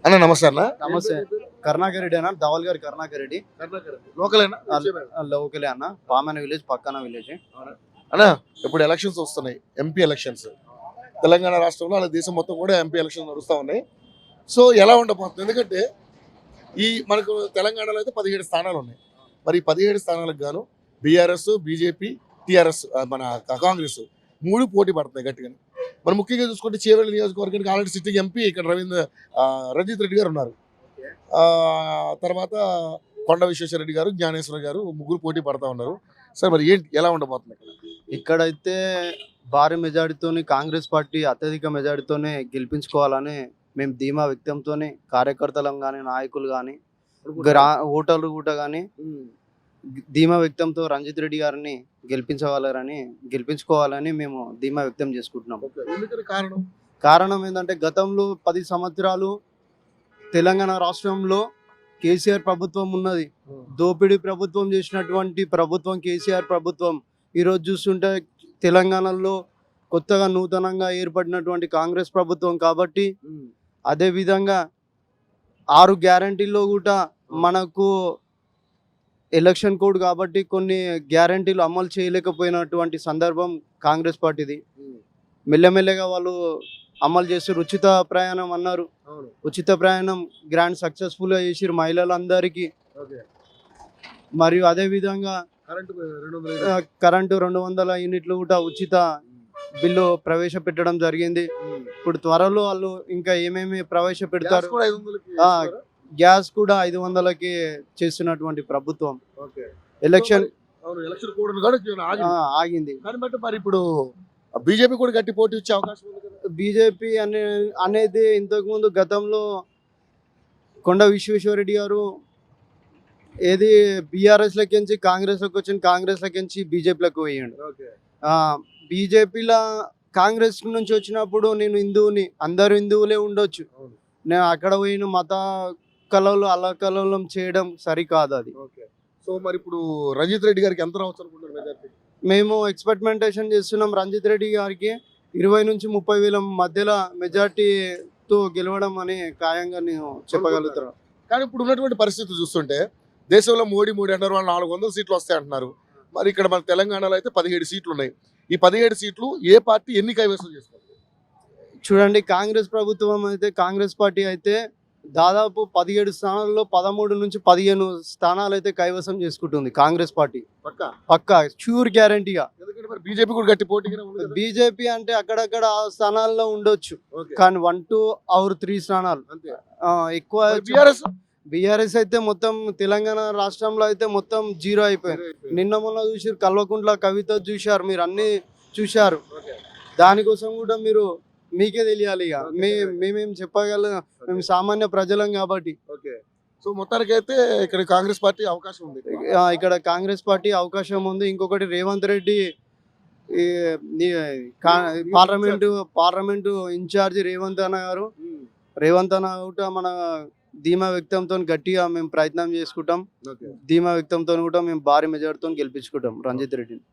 అన్న నమస్తే అన్న. నమస్తే. కరుణాకర్ రెడ్డి అన్న, ధవల్ గారి కరుణాకర్ రెడ్డి. లోకలేనా? లోకలే అన్న, పామన విలేజ్, పక్కన విలేజ్ అన్న. ఇప్పుడు ఎలక్షన్స్ వస్తున్నాయి, ఎంపీ ఎలక్షన్స్. తెలంగాణ రాష్ట్రంలో అలా దేశం మొత్తం కూడా ఎంపీ ఎలక్షన్స్ నడుస్తూ ఉన్నాయి. సో ఎలా ఉండబోతుంది? ఎందుకంటే మనకు తెలంగాణలో అయితే 17 స్థానాలు ఉన్నాయి. మరి 17 స్థానాలకు గాను బీఆర్ఎస్, బీజేపీ, టీఆర్ఎస్, మన కాంగ్రెస్ 3 పోటీ పడుతున్నాయి గట్టిగా. మరి ముఖ్యంగా చూసుకుంటే చేవెళ్ళ నియోజకవర్గానికి ఆల్రెడీ సిట్టింగ్ ఎంపీ ఇక్కడ రంజిత్ రెడ్డి గారు ఉన్నారు. తర్వాత కొండ విశ్వేశ్వరరెడ్డి గారు, జ్ఞానేశ్వర గారు, ముగ్గురు పోటీ పడతా ఉన్నారు. సార్ మరి ఏంటి, ఎలా ఉండబోతుంది? ఇక్కడైతే భారీ మెజారిటీతోని కాంగ్రెస్ పార్టీ అత్యధిక మెజారిటీతోనే గెలిపించుకోవాలని మేము ధీమా వ్యక్తంతోనే కార్యకర్తలం కానీ, నాయకులు కానీ, ఓటర్లు కూడా కానీ ధీమా వ్యక్తంతో రంజిత్ రెడ్డి గారిని గెలిపించుకోవాలని మేము ధీమా వ్యక్తం చేసుకుంటున్నాం. కారణం ఏంటంటే గతంలో 10 సంవత్సరాలు తెలంగాణ రాష్ట్రంలో కేసీఆర్ ప్రభుత్వం ఉన్నది. దోపిడీ ప్రభుత్వం చేసినటువంటి ప్రభుత్వం కేసీఆర్ ప్రభుత్వం. ఈరోజు చూస్తుంటే తెలంగాణలో కొత్తగా నూతనంగా ఏర్పడినటువంటి కాంగ్రెస్ ప్రభుత్వం కాబట్టి, అదే విధంగా 6 గ్యారంటీల్లో కూడా మనకు ఎలక్షన్ కోడ్ కాబట్టి కొన్ని గ్యారంటీలు అమలు చేయలేకపోయినటువంటి సందర్భం కాంగ్రెస్ పార్టీది. మెల్లమెల్లగా వాళ్ళు అమలు చేస్తారు. ఉచిత ప్రయాణం అన్నారు, ఉచిత ప్రయాణం గ్రాండ్ సక్సెస్ఫుల్గా చేసిరు మహిళలందరికీ. మరియు అదే విధంగా కరెంటు 200 యూనిట్లు కూడా ఉచిత బిల్లు ప్రవేశపెట్టడం జరిగింది. ఇప్పుడు త్వరలో వాళ్ళు ఇంకా ఏమేమి ప్రవేశపెడతారు. గ్యాస్ కూడా 500కి చేస్తున్నటువంటి ప్రభుత్వం. ఎలక్షన్ ఆగింది. మరి ఇప్పుడు బీజేపీ కూడా గట్టి పోటీ ఇచ్చే అవకాశం ఉంది. బీజేపీ అనేది ఇంతకు ముందు గతంలో కొండ విశ్వేశ్వరరెడ్డి గారు ఏది బీఆర్ఎస్ లెక్కించి కాంగ్రెస్లోకి వచ్చింది, కాంగ్రెస్ లెక్కించి బీజేపీలోకి పోయాడు. బీజేపీలో కాంగ్రెస్ నుంచి వచ్చినప్పుడు నేను హిందువుని, అందరు హిందువులే ఉండొచ్చు, నేను అక్కడ పోయిన మత కలవలు అల్లకల్లోలం చేయడం సరికాదు అది. సో మరి ఇప్పుడు రంజిత్ రెడ్డి గారికి ఎంత రావచ్చు అనుకుంటున్నారు? మేము ఎక్స్పెరిమెంటేషన్ చేస్తున్నాం. రంజిత్ రెడ్డి గారికి 20 నుంచి 30 వేల మధ్యలో మెజార్టీతో గెలవడం అని ఖాయంగా నేను చెప్పగలుగుతాను. కానీ ఇప్పుడు ఉన్నటువంటి పరిస్థితి చూస్తుంటే దేశంలో మోడీ అంటారు, వాళ్ళు 400 సీట్లు వస్తాయి అంటున్నారు. మరి ఇక్కడ మన తెలంగాణలో అయితే 17 సీట్లు ఉన్నాయి. ఈ 17 సీట్లు ఏ పార్టీ ఎన్ని కైవసం చేస్తారు? చూడండి, కాంగ్రెస్ ప్రభుత్వం అయితే, కాంగ్రెస్ పార్టీ అయితే దాదాపు 17 స్థానాల్లో 13 నుంచి 15 స్థానాలు అయితే కైవసం చేసుకుంటుంది కాంగ్రెస్ పార్టీ. పక్కా ష్యూర్ గ్యారంటీగా. బీజేపీ కూడా గట్టి పోటీ. బీజేపీ అంటే అక్కడక్కడ ఆ స్థానాల్లో ఉండొచ్చు, కానీ 1, 2 or 3 స్థానాలు ఎక్కువ. బీఆర్ఎస్ అయితే మొత్తం తెలంగాణ రాష్ట్రంలో అయితే మొత్తం 0 అయిపోయారు. నిన్న మొన్న చూసారు, కల్వకుంట్ల కవిత చూశారు, మీరు అన్ని చూశారు. దానికోసం కూడా మీకే తెలియాలి. ఇక మేమేం చెప్పగలం, మేము సామాన్య ప్రజలం కాబట్టి. సో మొత్తానికి అయితే ఇక్కడ కాంగ్రెస్ పార్టీ అవకాశం ఉంది. ఇక్కడ కాంగ్రెస్ పార్టీ అవకాశం ఉంది. ఇంకొకటి రేవంత్ రెడ్డి పార్లమెంటు ఇన్ఛార్జి రేవంత్ అన్న గారు. రేవంత్ అన్న కూడా మన ధీమా వ్యక్తంతో గట్టిగా మేము ప్రయత్నం చేసుకుంటాం. ధీమా వ్యక్తంతో కూడా మేము భారీ మెజార్టీతో గెలిపించుకుంటాం రంజిత్ రెడ్డిని.